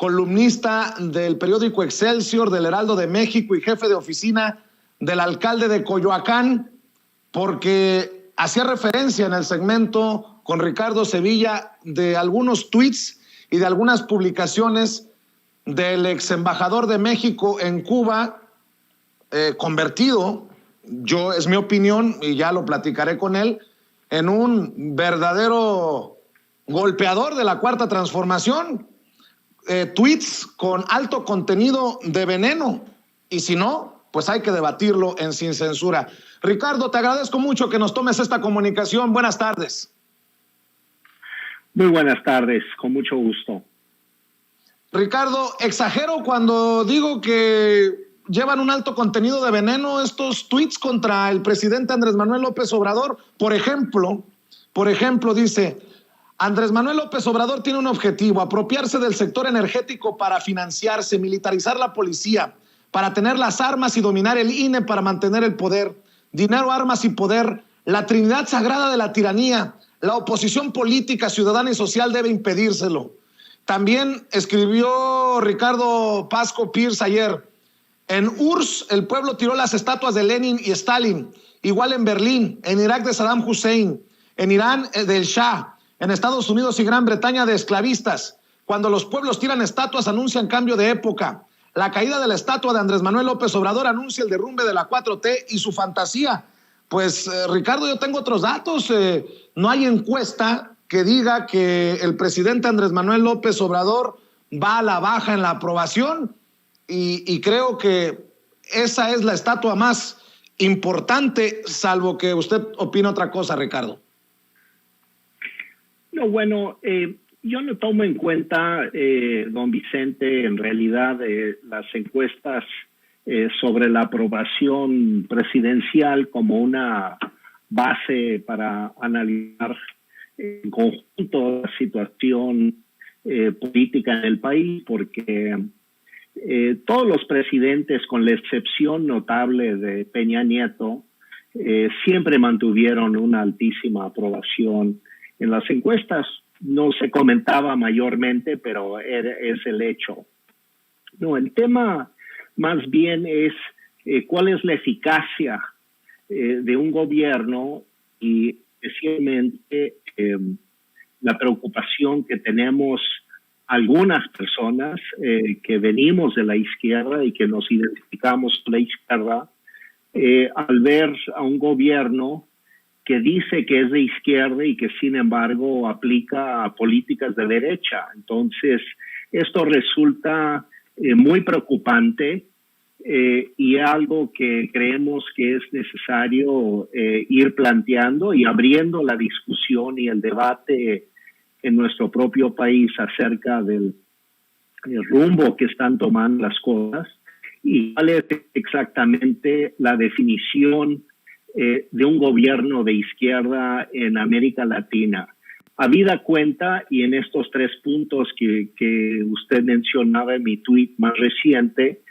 columnista del periódico Excelsior, del Heraldo de México y jefe de oficina del alcalde de Coyoacán, porque hacía referencia en el segmento con Ricardo Sevilla de algunos tweets y de algunas publicaciones del ex embajador de México en Cuba, convertido, es mi opinión y ya lo platicaré con él, en un verdadero golpeador de la Cuarta Transformación. Tweets con alto contenido de veneno, y si no, pues hay que debatirlo en Sin Censura. Ricardo, te agradezco mucho que nos tomes esta comunicación. Buenas tardes. Muy buenas tardes, con mucho gusto. Ricardo, exagero cuando digo que llevan un alto contenido de veneno estos tweets contra el presidente Andrés Manuel López Obrador. Por ejemplo, dice: Andrés Manuel López Obrador tiene un objetivo: apropiarse del sector energético para financiarse, militarizar la policía, para tener las armas y dominar el INE para mantener el poder. Dinero, armas y poder, la trinidad sagrada de la tiranía. La oposición política, ciudadana y social debe impedírselo. También escribió Ricardo Pasco Pierce ayer: en URSS el pueblo tiró las estatuas de Lenin y Stalin, igual en Berlín, en Irak de Saddam Hussein, en Irán del Shah, en Estados Unidos y Gran Bretaña de esclavistas. Cuando los pueblos tiran estatuas, anuncian cambio de época. La caída de la estatua de Andrés Manuel López Obrador anuncia el derrumbe de la 4T y su fantasía. Pues, Ricardo, yo tengo otros datos. No hay encuesta que diga que el presidente Andrés Manuel López Obrador va a la baja en la aprobación, y creo que esa es la estatua más importante, salvo que usted opine otra cosa, Ricardo. No, bueno, yo no tomo en cuenta, don Vicente, en realidad las encuestas sobre la aprobación presidencial como una base para analizar en conjunto la situación política en el país, porque todos los presidentes, con la excepción notable de Peña Nieto, siempre mantuvieron una altísima aprobación en las encuestas. No se comentaba mayormente, pero es el hecho. No, el tema más bien es cuál es la eficacia de un gobierno, y especialmente la preocupación que tenemos algunas personas que venimos de la izquierda y que nos identificamos con la izquierda, al ver a un gobierno que dice que es de izquierda y que sin embargo aplica políticas de derecha. Entonces, esto resulta muy preocupante y algo que creemos que es necesario ir planteando y abriendo la discusión y el debate en nuestro propio país acerca del rumbo que están tomando las cosas y cuál es exactamente la definición de un gobierno de izquierda en América Latina. Habida cuenta, y en estos 3 puntos que usted mencionaba en mi tuit más reciente,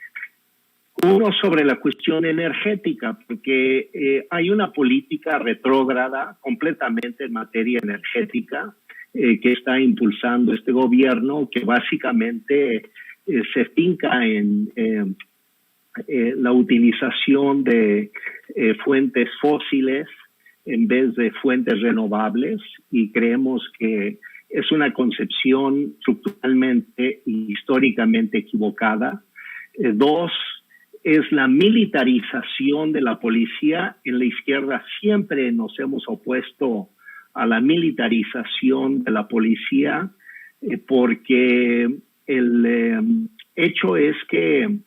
uno sobre la cuestión energética, porque hay una política retrógrada completamente en materia energética que está impulsando este gobierno, que básicamente se finca en la utilización de fuentes fósiles en vez de fuentes renovables, y creemos que es una concepción estructuralmente y históricamente equivocada. 2, es la militarización de la policía. En la izquierda siempre nos hemos opuesto a la militarización de la policía porque el hecho es que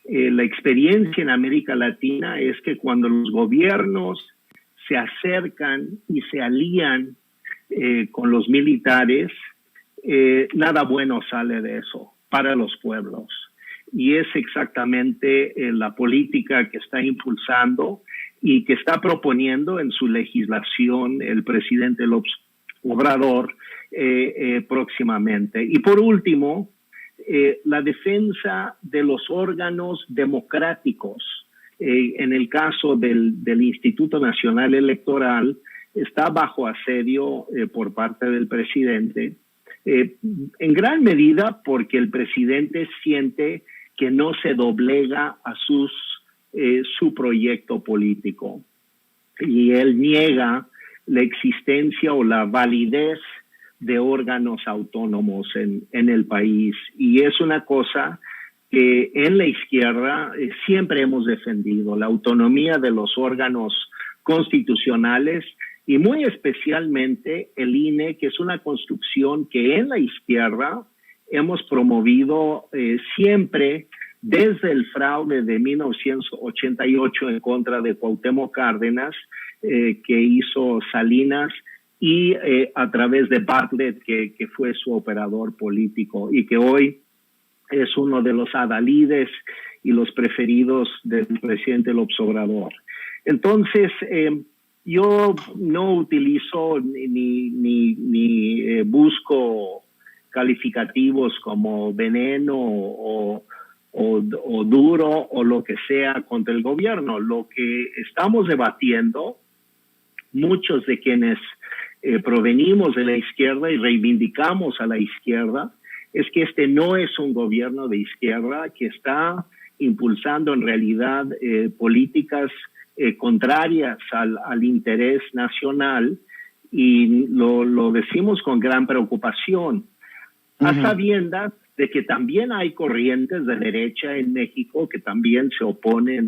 la experiencia en América Latina es que cuando los gobiernos se acercan y se alían con los militares, nada bueno sale de eso para los pueblos. Y es exactamente la política que está impulsando y que está proponiendo en su legislación el presidente López Obrador próximamente. Y por último, la defensa de los órganos democráticos. En el caso del Instituto Nacional Electoral, está bajo asedio por parte del presidente, en gran medida porque el presidente siente que no se doblega a su proyecto político. Y él niega la existencia o la validez de órganos autónomos en el país. Y es una cosa que en la izquierda siempre hemos defendido, la autonomía de los órganos constitucionales y muy especialmente el INE, que es una construcción que en la izquierda hemos promovido siempre desde el fraude de 1988 en contra de Cuauhtémoc Cárdenas, que hizo Salinas, y a través de Bartlett, que fue su operador político y que hoy es uno de los adalides y los preferidos del presidente López Obrador. Entonces, yo no utilizo ni busco calificativos como veneno o duro o lo que sea contra el gobierno. Lo que estamos debatiendo, muchos de quienes provenimos de la izquierda y reivindicamos a la izquierda, es que este no es un gobierno de izquierda que está impulsando en realidad políticas contrarias al interés nacional, y lo decimos con gran preocupación, a sabiendas de que también hay corrientes de derecha en México que también se oponen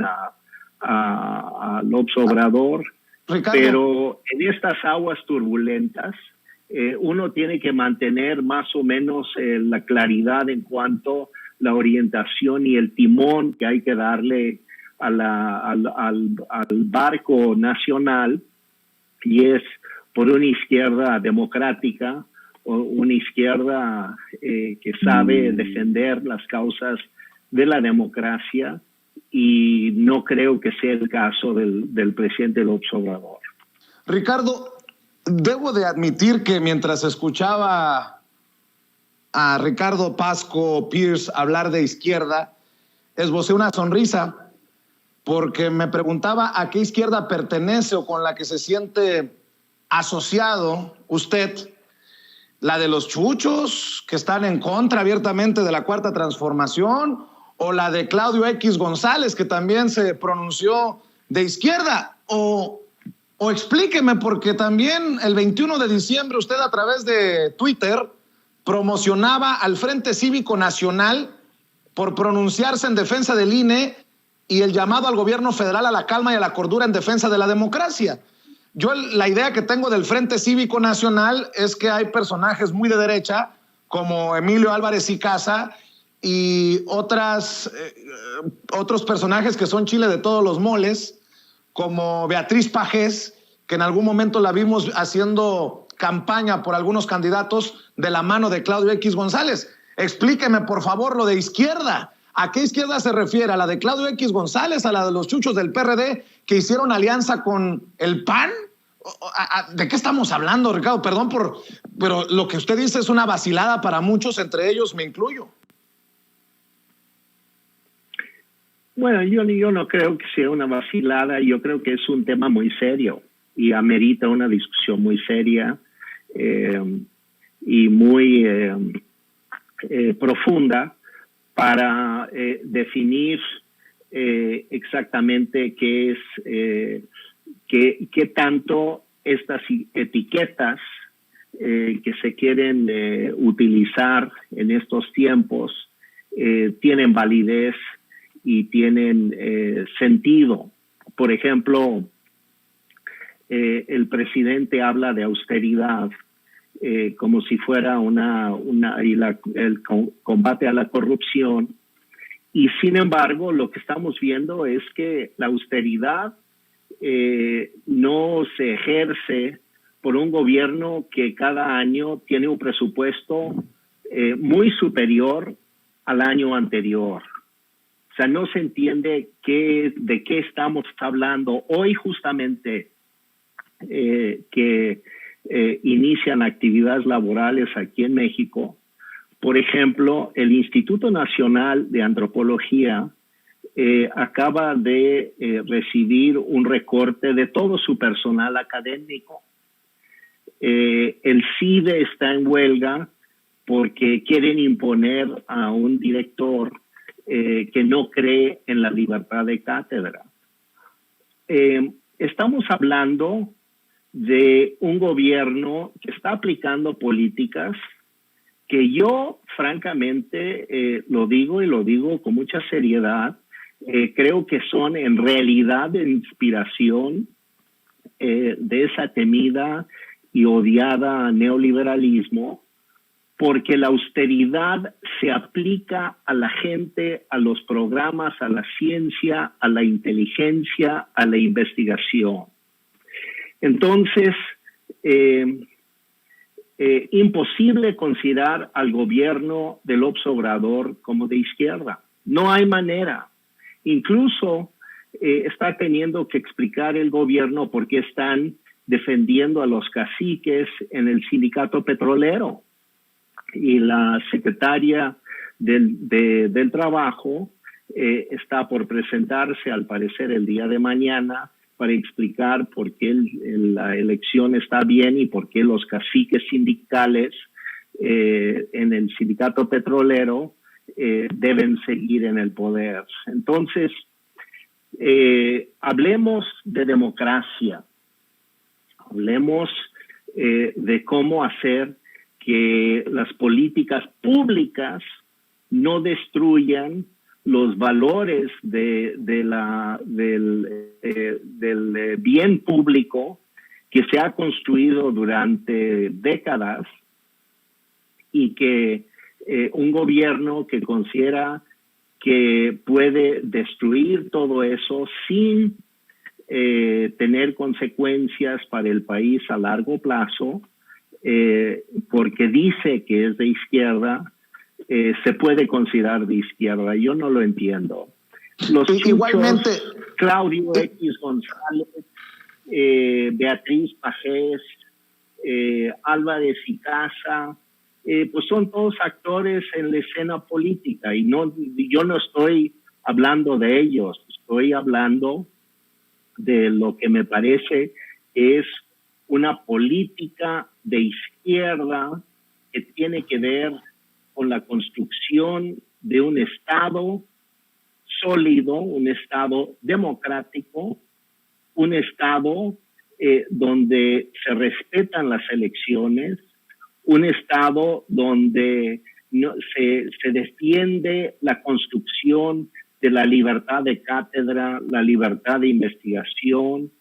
a López Obrador. Ricardo, pero en estas aguas turbulentas uno tiene que mantener más o menos la claridad en cuanto a la orientación y el timón que hay que darle al barco nacional, y es por una izquierda democrática, o una izquierda que sabe defender las causas de la democracia, y no creo que sea el caso del presidente López Obrador. Ricardo, debo de admitir que mientras escuchaba a Ricardo Pasco Pierce hablar de izquierda, esbocé una sonrisa, porque me preguntaba a qué izquierda pertenece o con la que se siente asociado usted. ¿La de los chuchos, que están en contra abiertamente de la Cuarta Transformación, o la de Claudio X González, que también se pronunció de izquierda? O explíqueme, porque también el 21 de diciembre usted a través de Twitter promocionaba al Frente Cívico Nacional por pronunciarse en defensa del INE y el llamado al gobierno federal a la calma y a la cordura en defensa de la democracia. Yo la idea que tengo del Frente Cívico Nacional es que hay personajes muy de derecha, como Emilio Álvarez y Casa, y otros personajes que son chile de todos los moles, como Beatriz Pajés, que en algún momento la vimos haciendo campaña por algunos candidatos de la mano de Claudio X González. Explíqueme, por favor, lo de izquierda. ¿A qué izquierda se refiere? ¿A la de Claudio X González, a la de los chuchos del PRD que hicieron alianza con el PAN? ¿De qué estamos hablando, Ricardo? Perdón, pero lo que usted dice es una vacilada para muchos, entre ellos me incluyo. Bueno, yo no creo que sea una vacilada. Yo creo que es un tema muy serio y amerita una discusión muy seria y muy profunda para definir exactamente qué es, qué tanto estas etiquetas que se quieren utilizar en estos tiempos tienen validez y tienen sentido. Por ejemplo, el presidente habla de austeridad como si fuera el combate a la corrupción, y sin embargo lo que estamos viendo es que la austeridad no se ejerce por un gobierno que cada año tiene un presupuesto muy superior al año anterior. O sea, no se entiende de qué estamos hablando. Hoy justamente que inician actividades laborales aquí en México, por ejemplo, el Instituto Nacional de Antropología acaba de recibir un recorte de todo su personal académico. El CIDE está en huelga porque quieren imponer a un director que no cree en la libertad de cátedra. Estamos hablando de un gobierno que está aplicando políticas que yo, francamente, lo digo y lo digo con mucha seriedad, creo que son en realidad de inspiración de esa temida y odiada neoliberalismo, porque la austeridad se aplica a la gente, a los programas, a la ciencia, a la inteligencia, a la investigación. Entonces, imposible considerar al gobierno de López Obrador como de izquierda. No hay manera. Incluso está teniendo que explicar el gobierno por qué están defendiendo a los caciques en el sindicato petrolero. Y la secretaria del Trabajo está por presentarse, al parecer, el día de mañana para explicar por qué la elección está bien y por qué los caciques sindicales en el sindicato petrolero deben seguir en el poder. Entonces, hablemos de democracia, hablemos de cómo hacer que las políticas públicas no destruyan los valores del bien público que se ha construido durante décadas y que un gobierno que considera que puede destruir todo eso sin tener consecuencias para el país a largo plazo, porque dice que es de izquierda, se puede considerar de izquierda. Yo no lo entiendo. Los chuchos, igualmente, Claudio X González, Beatriz Pajés, Álvarez y Casa, pues son todos actores en la escena política y yo no estoy hablando de ellos, estoy hablando de lo que me parece es una política de izquierda que tiene que ver con la construcción de un Estado sólido, un Estado democrático, un Estado donde se respetan las elecciones, un Estado donde se defiende la construcción de la libertad de cátedra, la libertad de investigación,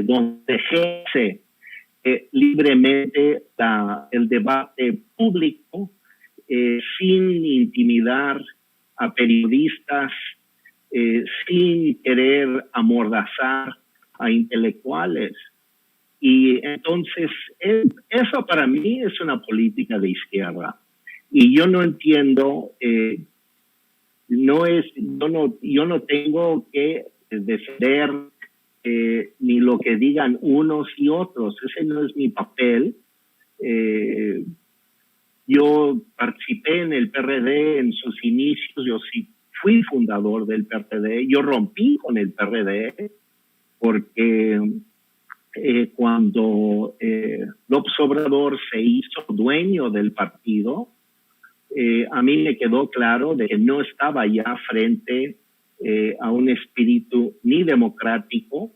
donde ejerce libremente el debate público sin intimidar a periodistas, sin querer amordazar a intelectuales. Y entonces eso para mí es una política de izquierda. Y yo no entiendo, yo no tengo que defender ni lo que digan unos y otros. Ese no es mi papel. Yo participé en el PRD en sus inicios, yo sí fui fundador del PRD, yo rompí con el PRD porque cuando López Obrador se hizo dueño del partido, a mí me quedó claro de que no estaba ya frente a un espíritu ni democrático,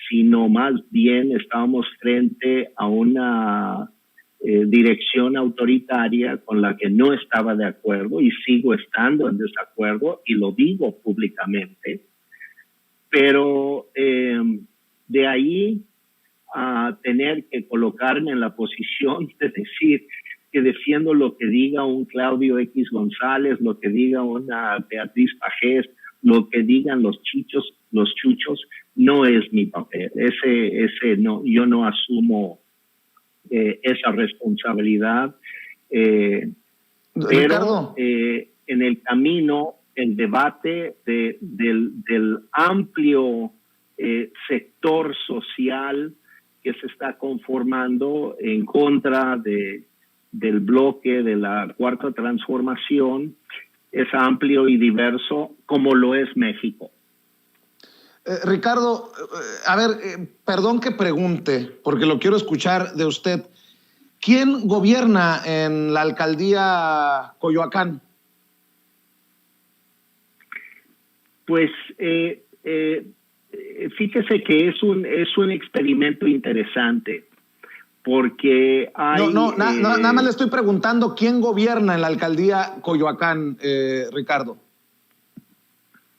sino más bien estábamos frente a una dirección autoritaria con la que no estaba de acuerdo y sigo estando en desacuerdo y lo digo públicamente. Pero de ahí a tener que colocarme en la posición de decir que defiendo lo que diga un Claudio X González, lo que diga una Beatriz Pajés, lo que digan los chuchos, no es mi papel. Ese no, yo no asumo esa responsabilidad. Pero en el camino, el debate del amplio sector social que se está conformando en contra del bloque de la Cuarta Transformación es amplio y diverso, como lo es México. Ricardo, a ver, perdón que pregunte, porque lo quiero escuchar de usted. ¿quién gobierna en la alcaldía Coyoacán? Pues fíjese que es un experimento interesante, porque hay... nada más le estoy preguntando quién gobierna en la alcaldía Coyoacán, Ricardo.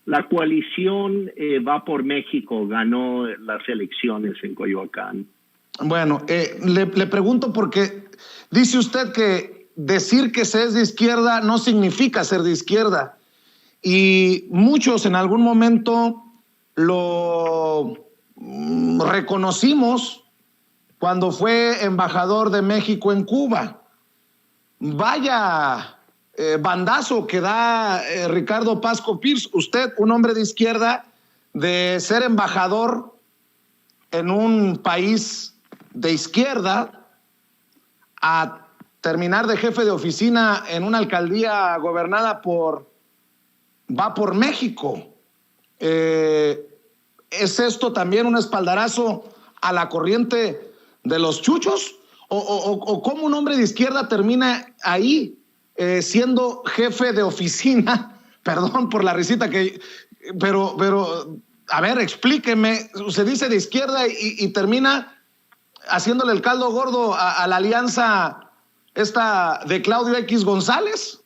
La coalición Va por México ganó las elecciones en Coyoacán. Bueno, le pregunto porque dice usted que decir que se es de izquierda no significa ser de izquierda. Y muchos en algún momento lo reconocimos cuando fue embajador de México en Cuba. Vaya bandazo que da Ricardo Pasco Pierce, usted, un hombre de izquierda, de ser embajador en un país de izquierda a terminar de jefe de oficina en una alcaldía gobernada por Va por México. ¿Es esto también un espaldarazo a la corriente de los chuchos? ¿O cómo un hombre de izquierda termina ahí siendo jefe de oficina? Perdón por la risita pero a ver, explíqueme. Se dice de izquierda y termina haciéndole el caldo gordo a la alianza esta de Claudio X González.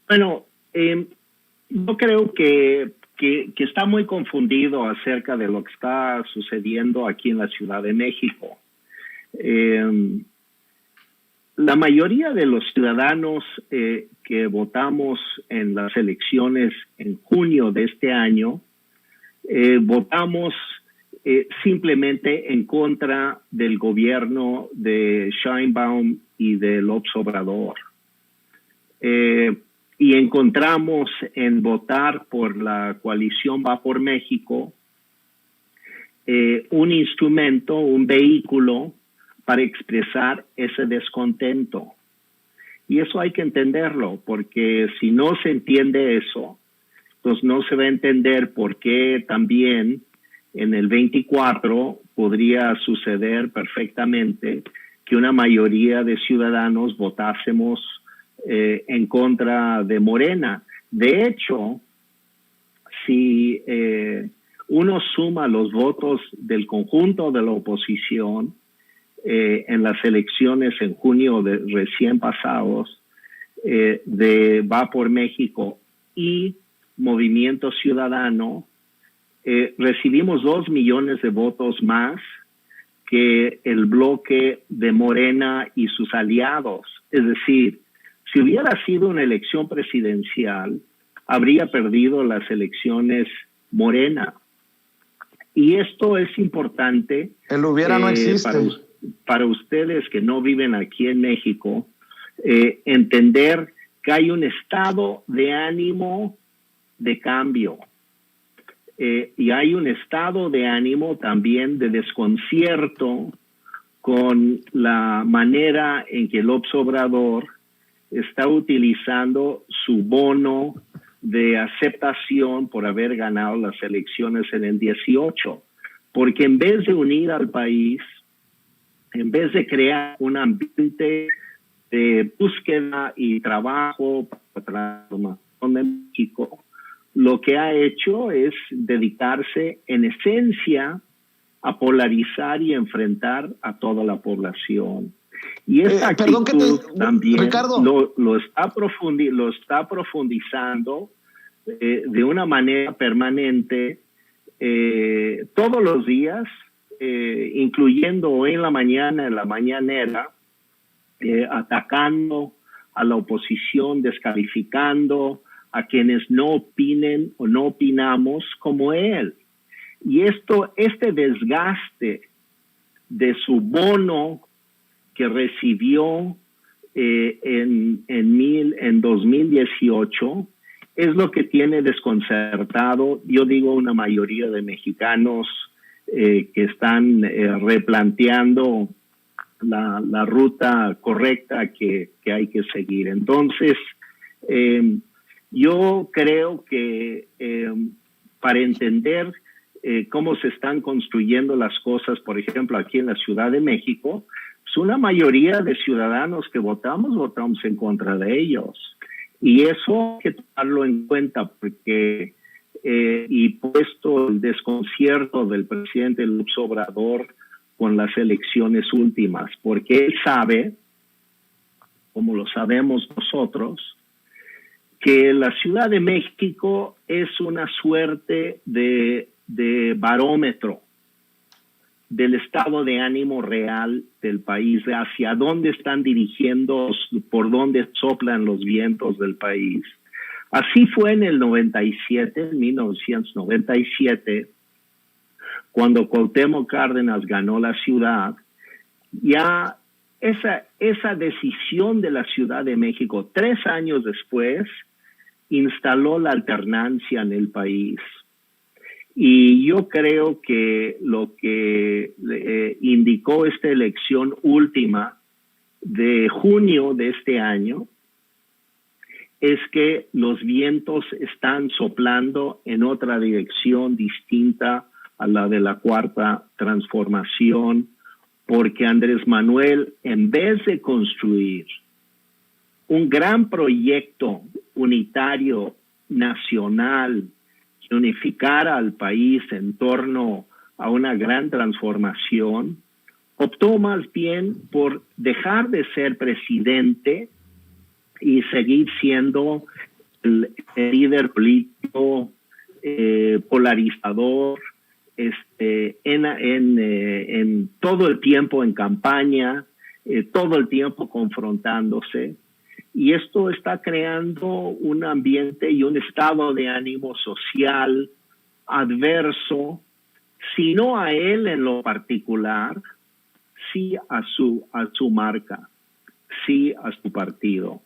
Bueno, yo creo que está muy confundido acerca de lo que está sucediendo aquí en la Ciudad de México. La mayoría de los ciudadanos que votamos en las elecciones en junio de este año, votamos simplemente en contra del gobierno de Sheinbaum y de López Obrador. Y encontramos en votar por la coalición Va por México un instrumento, un vehículo para expresar ese descontento. Y eso hay que entenderlo, porque si no se entiende eso, pues no se va a entender por qué también en el 24 podría suceder perfectamente que una mayoría de ciudadanos votásemos en contra de Morena. De hecho, si uno suma los votos del conjunto de la oposición en las elecciones en junio de recién pasados de Va por México y Movimiento Ciudadano, recibimos 2 millones de votos más que el bloque de Morena y sus aliados. Es decir, si hubiera sido una elección presidencial, habría perdido las elecciones Morena. Y esto es importante. El hubiera no existe. Para ustedes que no viven aquí en México, entender que hay un estado de ánimo de cambio. Y hay un estado de ánimo también de desconcierto con la manera en que López Obrador está utilizando su bono de aceptación por haber ganado las elecciones en el 18. Porque en vez de unir al país, en vez de crear un ambiente de búsqueda y trabajo para la transformación de México, lo que ha hecho es dedicarse en esencia a polarizar y enfrentar a toda la población. Y esta actitud también Ricardo, lo está profundizando de una manera permanente todos los días, incluyendo hoy en la mañana, en la mañanera, atacando a la oposición, descalificando a quienes no opinen o no opinamos como él. Y este desgaste de su bono que recibió en 2018 es lo que tiene desconcertado, yo digo, una mayoría de mexicanos que están replanteando la ruta correcta que hay que seguir. Entonces, yo creo que para entender cómo se están construyendo las cosas, por ejemplo, aquí en la Ciudad de México, pues una mayoría de ciudadanos que votamos en contra de ellos. Y eso hay que tomarlo en cuenta porque, y puesto el desconcierto del presidente López Obrador con las elecciones últimas, porque él sabe, como lo sabemos nosotros, que la Ciudad de México es una suerte de barómetro del estado de ánimo real del país, de hacia dónde están dirigiendo, por dónde soplan los vientos del país. Así fue en el 1997, cuando Cuauhtémoc Cárdenas ganó la ciudad. Ya esa decisión de la Ciudad de México, 3 años después, instaló la alternancia en el país. Y yo creo que lo que indicó esta elección última de junio de este año es que los vientos están soplando en otra dirección distinta a la de la Cuarta Transformación, porque Andrés Manuel, en vez de construir un gran proyecto unitario nacional que unificara al país en torno a una gran transformación, optó más bien por dejar de ser presidente y seguir siendo el líder político polarizador, en todo el tiempo en campaña, todo el tiempo confrontándose. Y esto está creando un ambiente y un estado de ánimo social adverso, si no a él en lo particular, sí a su marca, sí a su partido.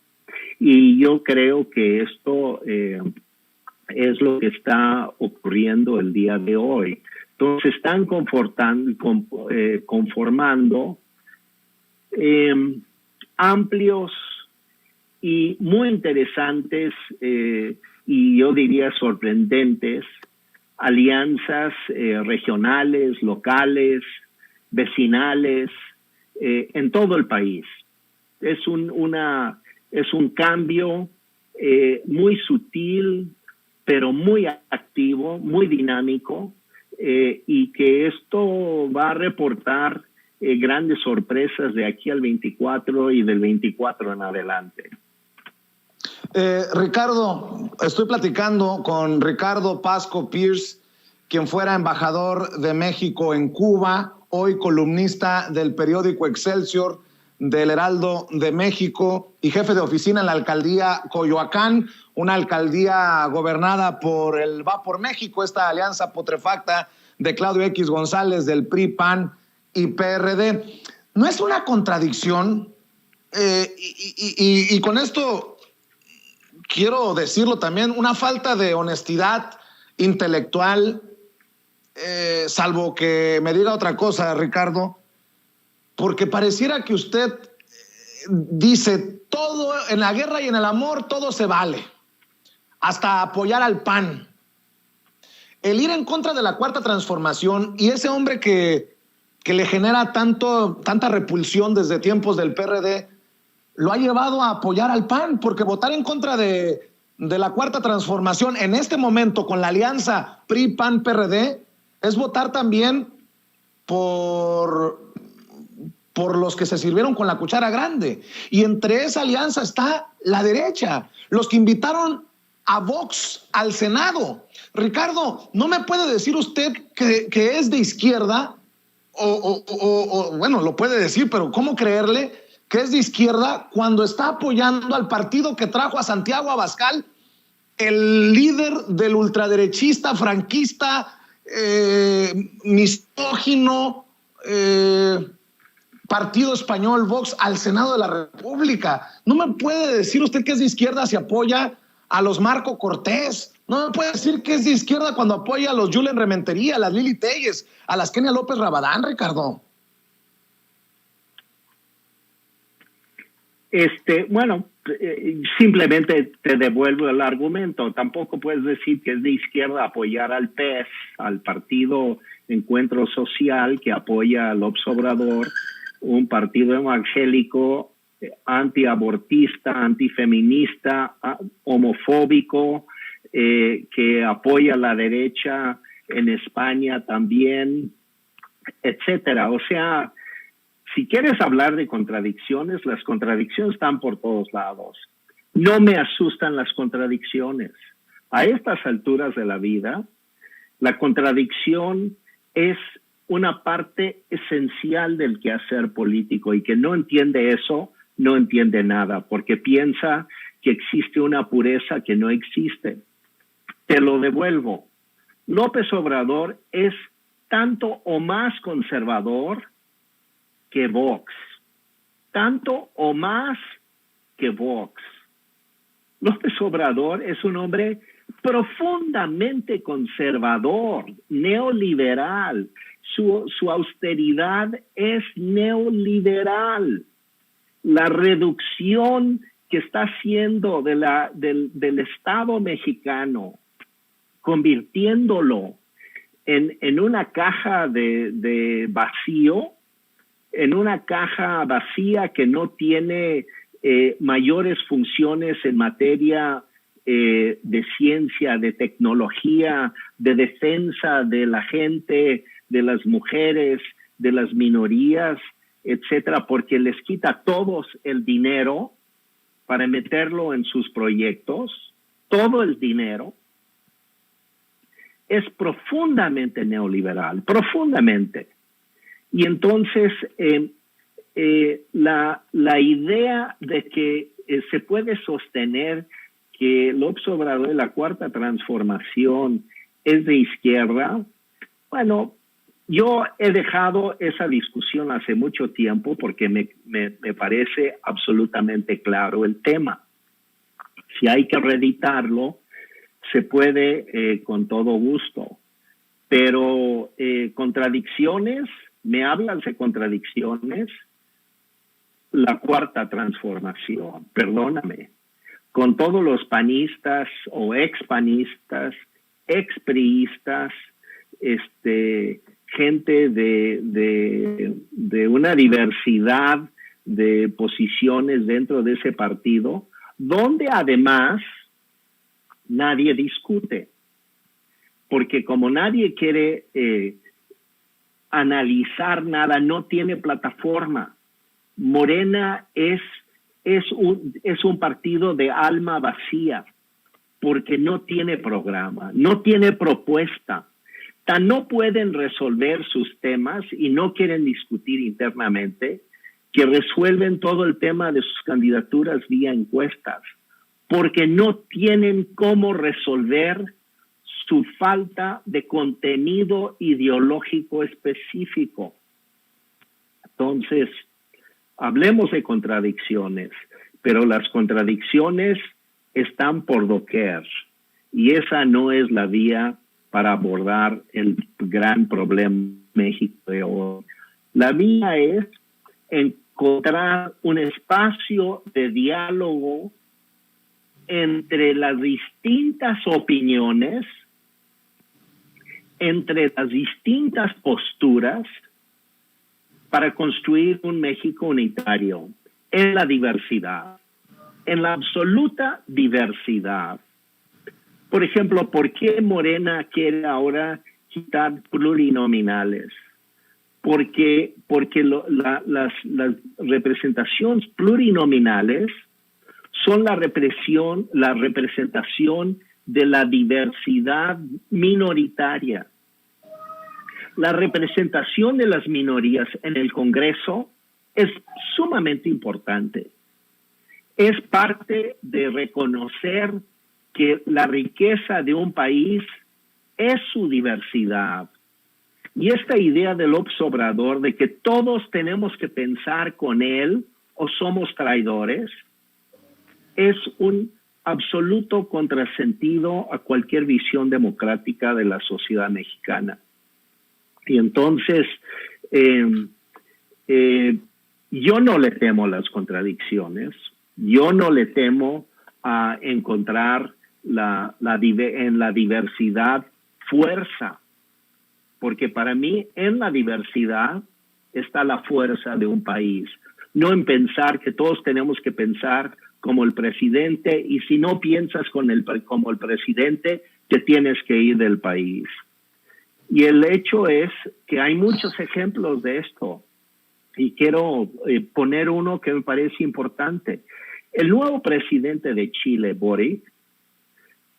Y yo creo que esto es lo que está ocurriendo el día de hoy. Entonces están conformando amplios y muy interesantes y yo diría sorprendentes alianzas regionales, locales, vecinales, en todo el país. Es un cambio muy sutil, pero muy activo, muy dinámico, y que esto va a reportar grandes sorpresas de aquí al 24 y del 24 en adelante. Ricardo, estoy platicando con Ricardo Pasco Pierce, quien fuera embajador de México en Cuba, hoy columnista del periódico Excelsior, del Heraldo de México y jefe de oficina en la alcaldía Coyoacán, una alcaldía gobernada por el Va por México, esta alianza putrefacta de Claudio X González del PRI, PAN y PRD. ¿No es una contradicción? Y con esto quiero decirlo también, una falta de honestidad intelectual, salvo que me diga otra cosa, Ricardo, porque pareciera que usted dice todo, en la guerra y en el amor todo se vale, hasta apoyar al PAN. El ir en contra de la Cuarta Transformación y ese hombre que le genera tanta repulsión desde tiempos del PRD, lo ha llevado a apoyar al PAN, porque votar en contra de la Cuarta Transformación en este momento con la alianza PRI-PAN-PRD es votar también por los que se sirvieron con la cuchara grande. Y entre esa alianza está la derecha, los que invitaron a Vox al Senado. Ricardo, ¿no me puede decir usted que es de izquierda? O bueno, lo puede decir, pero ¿cómo creerle que es de izquierda cuando está apoyando al partido que trajo a Santiago Abascal, el líder del ultraderechista, franquista, misógino, partido español Vox al Senado de la República? ¿No me puede decir usted que es de izquierda si apoya a los Marco Cortés? ¿No me puede decir que es de izquierda cuando apoya a los Julen Rementería, a las Lili Telles, a las Kenia López Rabadán, Ricardo? Bueno, simplemente te devuelvo el argumento. Tampoco puedes decir que es de izquierda apoyar al PES, al Partido Encuentro Social, que apoya al López Obrador, un partido evangélico, antiabortista, antifeminista, homofóbico, que apoya a la derecha en España también, etcétera. O sea, si quieres hablar de contradicciones, las contradicciones están por todos lados. No me asustan las contradicciones. A estas alturas de la vida, la contradicción es una parte esencial del quehacer político, y que no entiende eso, no entiende nada, porque piensa que existe una pureza que no existe. Te lo devuelvo. López Obrador es tanto o más conservador que Vox, tanto o más que Vox. López Obrador es un hombre profundamente conservador, neoliberal. Su austeridad es neoliberal. La reducción que está haciendo del Estado mexicano, convirtiéndolo en una caja de vacío, en una caja vacía que no tiene mayores funciones en materia de ciencia, de tecnología, de defensa de la gente, de las mujeres, de las minorías, etcétera, porque les quita a todos el dinero para meterlo en sus proyectos, todo el dinero. Es profundamente neoliberal, profundamente. Y entonces la idea de que se puede sostener que López Obrador de la Cuarta Transformación es de izquierda, bueno, yo he dejado esa discusión hace mucho tiempo porque me parece absolutamente claro el tema. Si hay que reeditarlo, se puede con todo gusto. Pero contradicciones, ¿me hablas de contradicciones? La Cuarta Transformación, perdóname, con todos los panistas o expanistas, expriistas, gente de una diversidad de posiciones dentro de ese partido, donde además nadie discute, porque como nadie quiere analizar nada, no tiene plataforma. Morena es un partido de alma vacía, porque no tiene programa, no tiene propuesta. Tan no pueden resolver sus temas y no quieren discutir internamente, que resuelven todo el tema de sus candidaturas vía encuestas, porque no tienen cómo resolver su falta de contenido ideológico específico. Entonces, hablemos de contradicciones, pero las contradicciones están por doquier, y esa no es la vía para abordar el gran problema de México de hoy. La vía es encontrar un espacio de diálogo entre las distintas opiniones, entre las distintas posturas, para construir un México unitario en la diversidad, en la absoluta diversidad. Por ejemplo, ¿por qué Morena quiere ahora quitar plurinominales? Porque las representaciones plurinominales son la representación de la diversidad minoritaria. La representación de las minorías en el Congreso es sumamente importante. Es parte de reconocer que la riqueza de un país es su diversidad. Y esta idea de López Obrador de que todos tenemos que pensar con él o somos traidores es un absoluto contrasentido a cualquier visión democrática de la sociedad mexicana. Y entonces Yo no le temo las contradicciones, yo no le temo a encontrar en la diversidad fuerza, porque para mí en la diversidad está la fuerza de un país, no en pensar que todos tenemos que pensar como el presidente, y si no piensas como el presidente, te tienes que ir del país. Y el hecho es que hay muchos ejemplos de esto, y quiero poner uno que me parece importante. El nuevo presidente de Chile, Boric,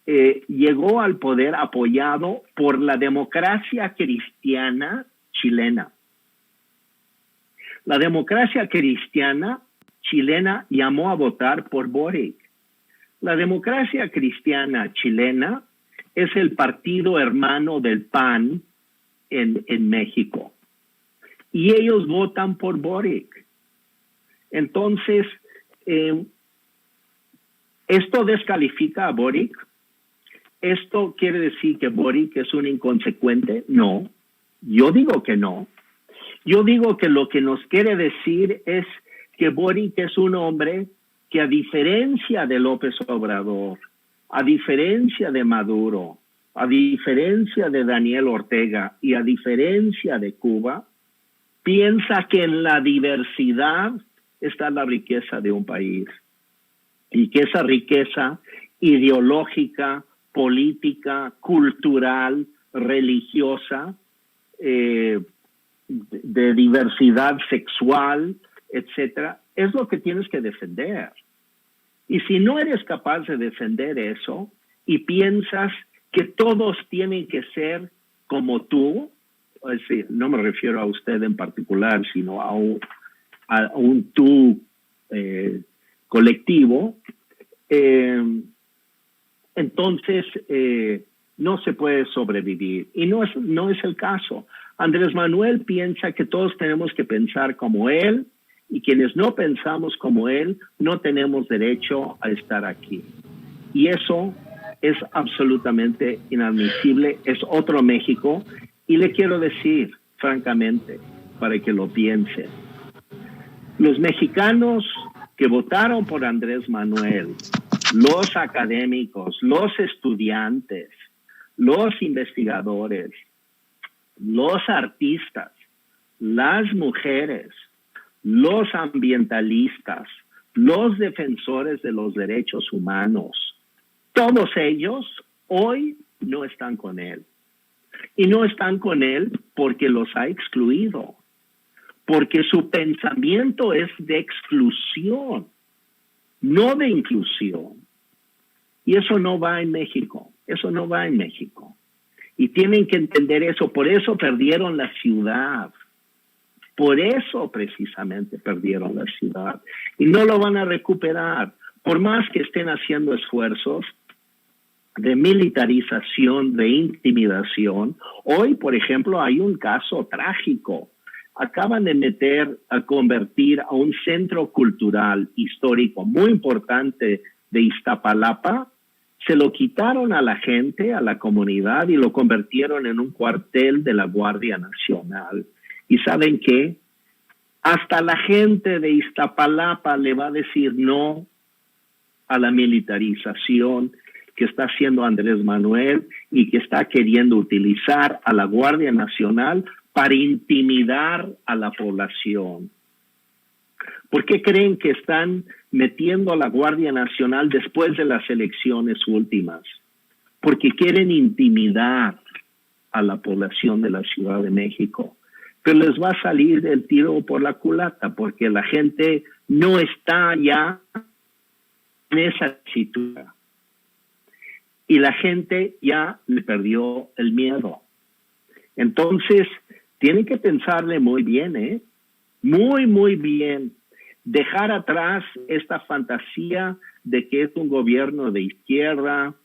llegó al poder apoyado por la democracia cristiana chilena. La democracia cristiana chilena llamó a votar por Boric. La democracia cristiana chilena es el partido hermano del PAN en México. Y ellos votan por Boric. Entonces, ¿esto descalifica a Boric? ¿Esto quiere decir que Boric es un inconsecuente? No, yo digo que no. Yo digo que lo que nos quiere decir es que Boric es un hombre que, a diferencia de López Obrador, a diferencia de Maduro, a diferencia de Daniel Ortega y a diferencia de Cuba, piensa que en la diversidad está la riqueza de un país, y que esa riqueza ideológica, política, cultural, religiosa, de diversidad sexual, etcétera, es lo que tienes que defender. Y si no eres capaz de defender eso y piensas que todos tienen que ser como tú, es decir, no me refiero a usted en particular, sino a un tú colectivo, entonces no se puede sobrevivir. Y no es el caso. Andrés Manuel piensa que todos tenemos que pensar como él, y quienes no pensamos como él no tenemos derecho a estar aquí. Y eso es absolutamente inadmisible, es otro México. Y le quiero decir, francamente, para que lo piensen, los mexicanos que votaron por Andrés Manuel, los académicos, los estudiantes, los investigadores, los artistas, las mujeres, los ambientalistas, los defensores de los derechos humanos, todos ellos hoy no están con él. Y no están con él porque los ha excluido, porque su pensamiento es de exclusión, no de inclusión. Y eso no va en México, eso no va en México. Y tienen que entender eso, por eso perdieron la ciudad. Por eso precisamente perdieron la ciudad. Y no lo van a recuperar. Por más que estén haciendo esfuerzos de militarización, de intimidación. Hoy, por ejemplo, hay un caso trágico. Acaban de convertir a un centro cultural histórico muy importante de Iztapalapa. Se lo quitaron a la gente, a la comunidad, y lo convirtieron en un cuartel de la Guardia Nacional. ¿Y saben qué? Hasta la gente de Iztapalapa le va a decir no a la militarización que está haciendo Andrés Manuel y que está queriendo utilizar a la Guardia Nacional para intimidar a la población. ¿Por qué creen que están metiendo a la Guardia Nacional después de las elecciones últimas? Porque quieren intimidar a la población de la Ciudad de México. Pero les va a salir el tiro por la culata, porque la gente no está ya en esa situación. Y la gente ya le perdió el miedo. Entonces, tienen que pensarle muy bien, muy, muy bien. Dejar atrás esta fantasía de que es un gobierno de izquierda,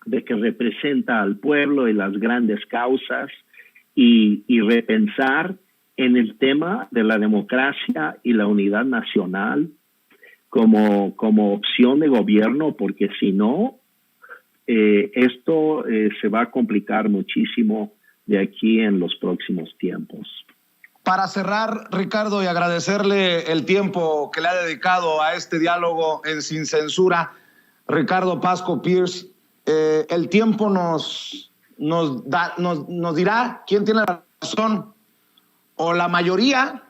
de que representa al pueblo y las grandes causas, y repensar en el tema de la democracia y la unidad nacional como opción de gobierno, porque si no, esto se va a complicar muchísimo de aquí en los próximos tiempos. Para cerrar, Ricardo, y agradecerle el tiempo que le ha dedicado a este diálogo en Sin Censura, Ricardo Pasco Pierce, el tiempo nos dirá quién tiene la razón, o la mayoría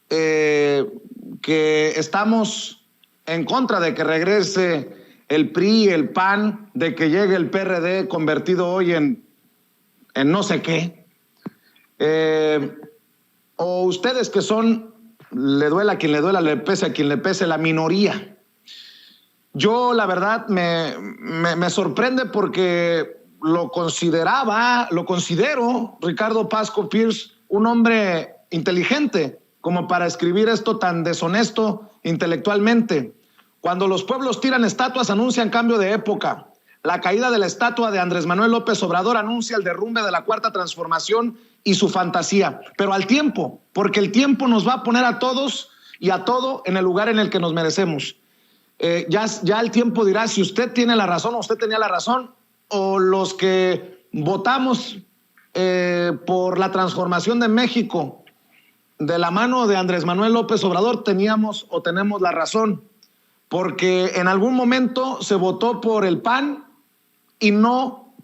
que estamos en contra de que regrese el PRI, el PAN, de que llegue el PRD convertido hoy en no sé qué. O ustedes que son, le duela a quien le duela, le pese a quien le pese, la minoría. Yo, la verdad, me sorprende porque lo considero, Ricardo Pasco Pierce, un hombre inteligente como para escribir esto tan deshonesto intelectualmente. Cuando los pueblos tiran estatuas, anuncian cambio de época. La caída de la estatua de Andrés Manuel López Obrador anuncia el derrumbe de la Cuarta Transformación y su fantasía, pero al tiempo, porque el tiempo nos va a poner a todos y a todo en el lugar en el que nos merecemos. Ya el tiempo dirá si usted tiene la razón o usted tenía la razón, o los que votamos por la transformación de México de la mano de Andrés Manuel López Obrador teníamos o tenemos la razón, porque en algún momento se votó por el PAN y no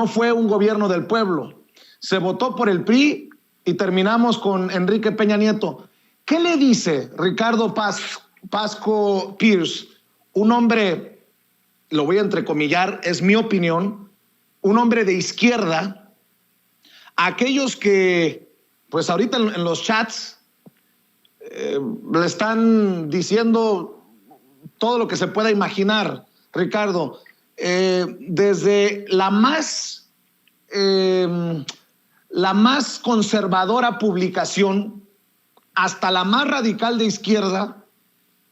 fue un gobierno del pueblo. Se votó por el PRI y terminamos con Enrique Peña Nieto. ¿Qué le dice Ricardo Pasco Pierce, un hombre, lo voy a entrecomillar, es mi opinión, un hombre de izquierda, a aquellos que, pues ahorita en los chats le están diciendo todo lo que se pueda imaginar, Ricardo, desde la más conservadora publicación hasta la más radical de izquierda,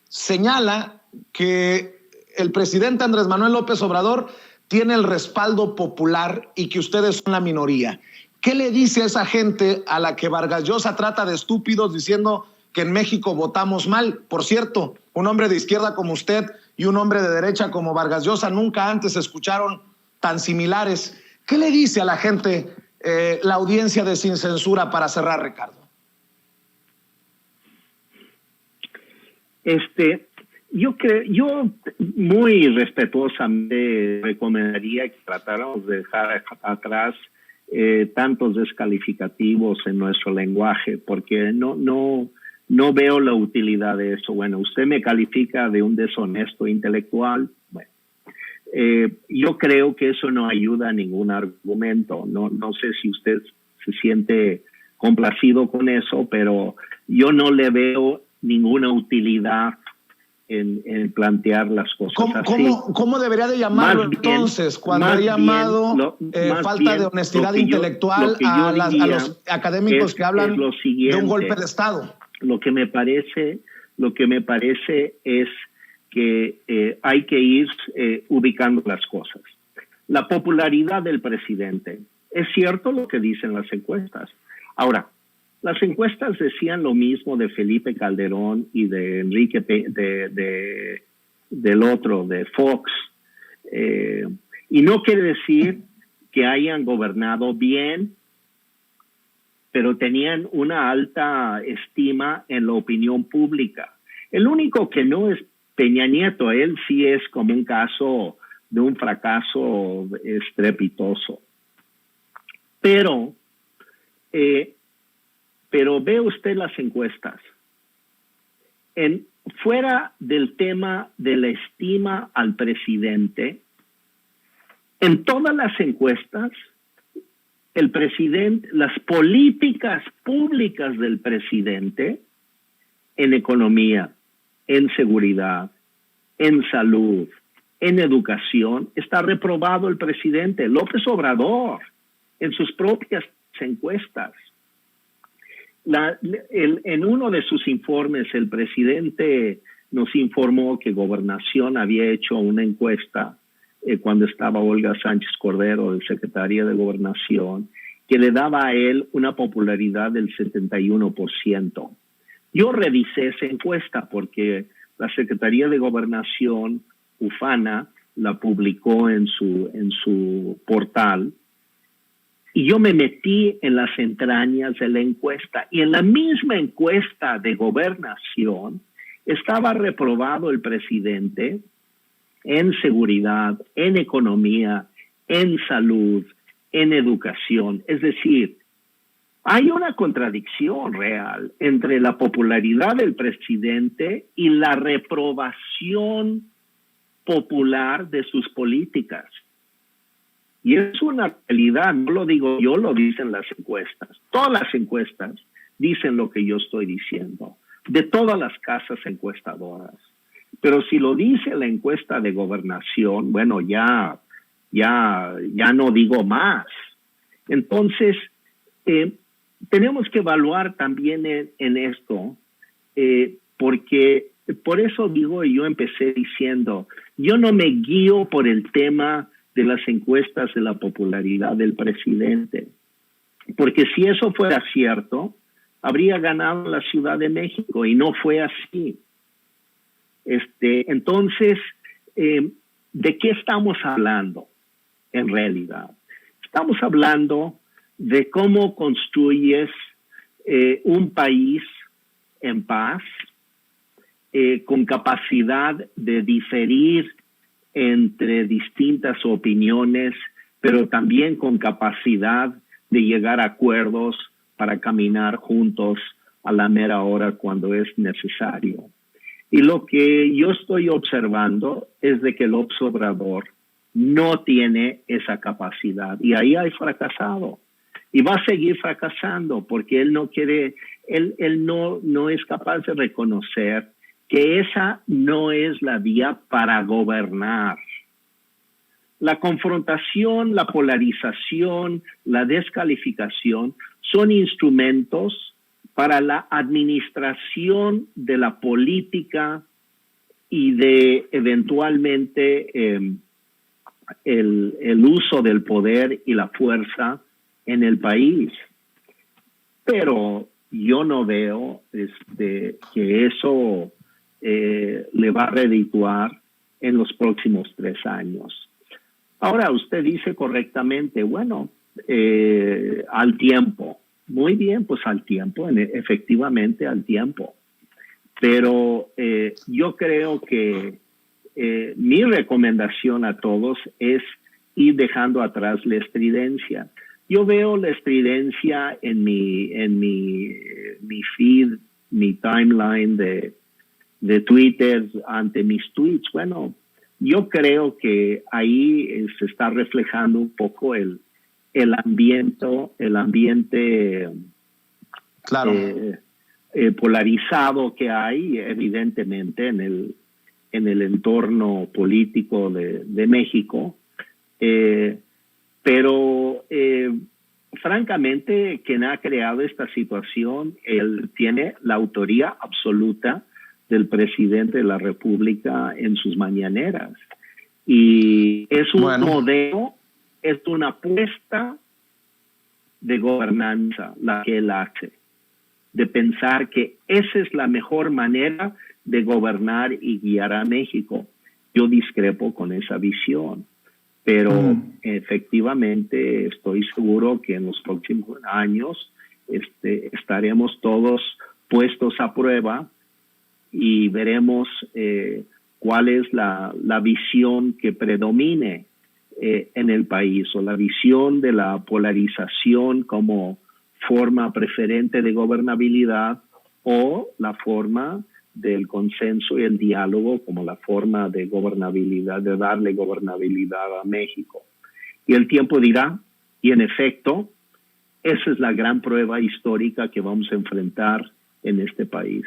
señala que el presidente Andrés Manuel López Obrador tiene el respaldo popular y que ustedes son la minoría. ¿Qué le dice a esa gente a la que Vargas Llosa trata de estúpidos diciendo que en México votamos mal? Por cierto, un hombre de izquierda como usted y un hombre de derecha como Vargas Llosa nunca antes se escucharon tan similares. ¿Qué le dice a la gente la audiencia de Sin Censura para cerrar, Ricardo? Yo muy respetuosamente recomendaría que tratáramos de dejar atrás tantos descalificativos en nuestro lenguaje, porque no veo la utilidad de eso. Bueno, usted me califica de un deshonesto intelectual. Bueno, yo creo que eso no ayuda a ningún argumento. No sé si usted se siente complacido con eso, pero yo no le veo ninguna utilidad en plantear las cosas así. ¿Cómo debería de llamarlo entonces cuando ha llamado falta de honestidad intelectual a los académicos que hablan de un golpe de Estado? Lo que me parece es que hay que ir ubicando las cosas. La popularidad del presidente. Es cierto lo que dicen las encuestas. Ahora, las encuestas decían lo mismo de Felipe Calderón y de Enrique, del otro, de Fox. Y no quiere decir que hayan gobernado bien, pero tenían una alta estima en la opinión pública. El único que no es Peña Nieto, él sí es como un caso de un fracaso estrepitoso. Pero ve usted las encuestas. Fuera del tema de la estima al presidente, en todas las encuestas, el presidente, las políticas públicas del presidente en economía, en seguridad, en salud, en educación, está reprobado el presidente López Obrador en sus propias encuestas. En uno de sus informes, el presidente nos informó que Gobernación había hecho una encuesta cuando estaba Olga Sánchez Cordero, de Secretaría de Gobernación, que le daba a él una popularidad del 71%. Yo revisé esa encuesta porque la Secretaría de Gobernación, UFANA, la publicó en su portal. Y yo me metí en las entrañas de la encuesta. Y en la misma encuesta de gobernación estaba reprobado el presidente en seguridad, en economía, en salud, en educación. Es decir, hay una contradicción real entre la popularidad del presidente y la reprobación popular de sus políticas. Y es una realidad, no lo digo yo, lo dicen las encuestas. Todas las encuestas dicen lo que yo estoy diciendo, de todas las casas encuestadoras. Pero si lo dice la encuesta de gobernación, bueno, ya no digo más. Entonces, tenemos que evaluar también en esto, porque por eso digo, yo empecé diciendo, yo no me guío por el tema de las encuestas de la popularidad del presidente, porque si eso fuera cierto, habría ganado la Ciudad de México y no fue así. Entonces, ¿de qué estamos hablando en realidad? Estamos hablando de cómo construyes un país en paz, con capacidad de diferir entre distintas opiniones, pero también con capacidad de llegar a acuerdos para caminar juntos a la mera hora cuando es necesario. Y lo que yo estoy observando es de que López Obrador no tiene esa capacidad y ahí ha fracasado. Y va a seguir fracasando porque él no quiere, él no es capaz de reconocer que esa no es la vía para gobernar. La confrontación, la polarización, la descalificación son instrumentos para la administración de la política y de eventualmente el uso del poder y la fuerza en el país. Pero yo no veo que eso le va a redituar en los próximos 3 años. Ahora, usted dice correctamente, bueno, al tiempo. Muy bien, pues al tiempo, efectivamente al tiempo. Pero yo creo que mi recomendación a todos es ir dejando atrás la estridencia. Yo veo la estridencia en mi feed, mi timeline de Twitter ante mis tweets. Bueno, yo creo que ahí se está reflejando un poco el ambiente claro. Polarizado que hay, evidentemente, en el entorno político de México. Pero francamente, quien ha creado esta situación, él tiene la autoría absoluta del presidente de la República en sus mañaneras. Y es un modelo, es una apuesta de gobernanza la que él hace, de pensar que esa es la mejor manera de gobernar y guiar a México. Yo discrepo con esa visión, pero efectivamente estoy seguro que en los próximos años estaremos todos puestos a prueba y veremos cuál es la visión que predomine en el país, o la visión de la polarización como forma preferente de gobernabilidad, o la forma del consenso y el diálogo como la forma de gobernabilidad, de darle gobernabilidad a México. Y el tiempo dirá, y en efecto, esa es la gran prueba histórica que vamos a enfrentar en este país.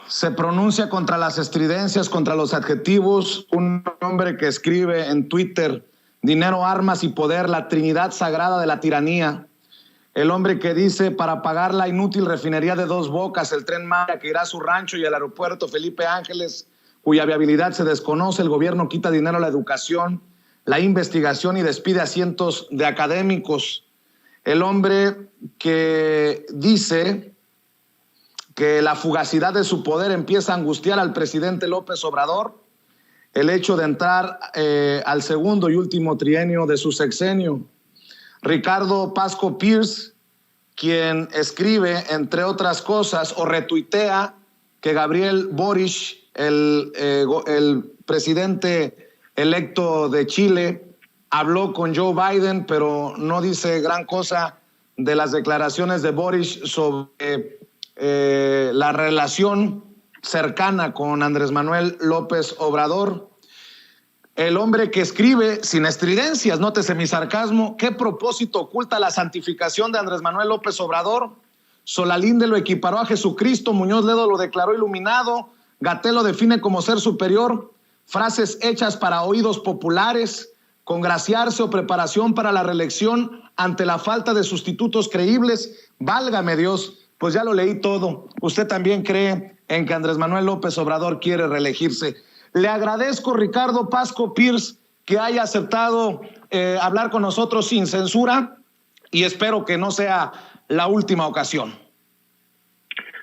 Se pronuncia contra las estridencias, contra los adjetivos, un hombre que escribe en Twitter: dinero, armas y poder, la trinidad sagrada de la tiranía. El hombre que dice: para pagar la inútil refinería de Dos Bocas, el Tren Maya que irá a su rancho y al aeropuerto Felipe Ángeles, cuya viabilidad se desconoce, el gobierno quita dinero a la educación, la investigación y despide a cientos de académicos. El hombre que dice que la fugacidad de su poder empieza a angustiar al presidente López Obrador, el hecho de entrar al segundo y último trienio de su sexenio. Ricardo Pasco Pierce, quien escribe, entre otras cosas, o retuitea que Gabriel Boric, el presidente electo de Chile, habló con Joe Biden, pero no dice gran cosa de las declaraciones de Boric sobre la relación cercana con Andrés Manuel López Obrador. El hombre que escribe sin estridencias, nótese mi sarcasmo, ¿qué propósito oculta la santificación de Andrés Manuel López Obrador? Solalinde lo equiparó a Jesucristo, Muñoz Ledo lo declaró iluminado, Gatell lo define como ser superior, frases hechas para oídos populares, congraciarse o preparación para la reelección ante la falta de sustitutos creíbles. Válgame Dios, pues ya lo leí todo. ¿Usted también cree en que Andrés Manuel López Obrador quiere reelegirse? Le agradezco, Ricardo Pasco Pierce, que haya aceptado hablar con nosotros sin censura y espero que no sea la última ocasión.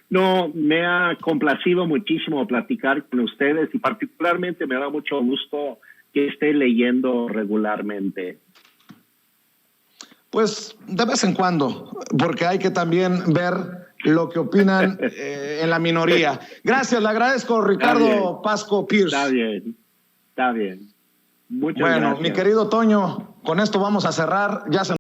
No, me ha complacido muchísimo platicar con ustedes y particularmente me da mucho gusto que esté leyendo regularmente. Pues de vez en cuando, porque hay que también ver lo que opinan en la minoría. Gracias, le agradezco, Ricardo Pasco Pierce. Está bien, está bien. Muchas gracias. Bueno, mi querido Toño, con esto vamos a cerrar. Ya se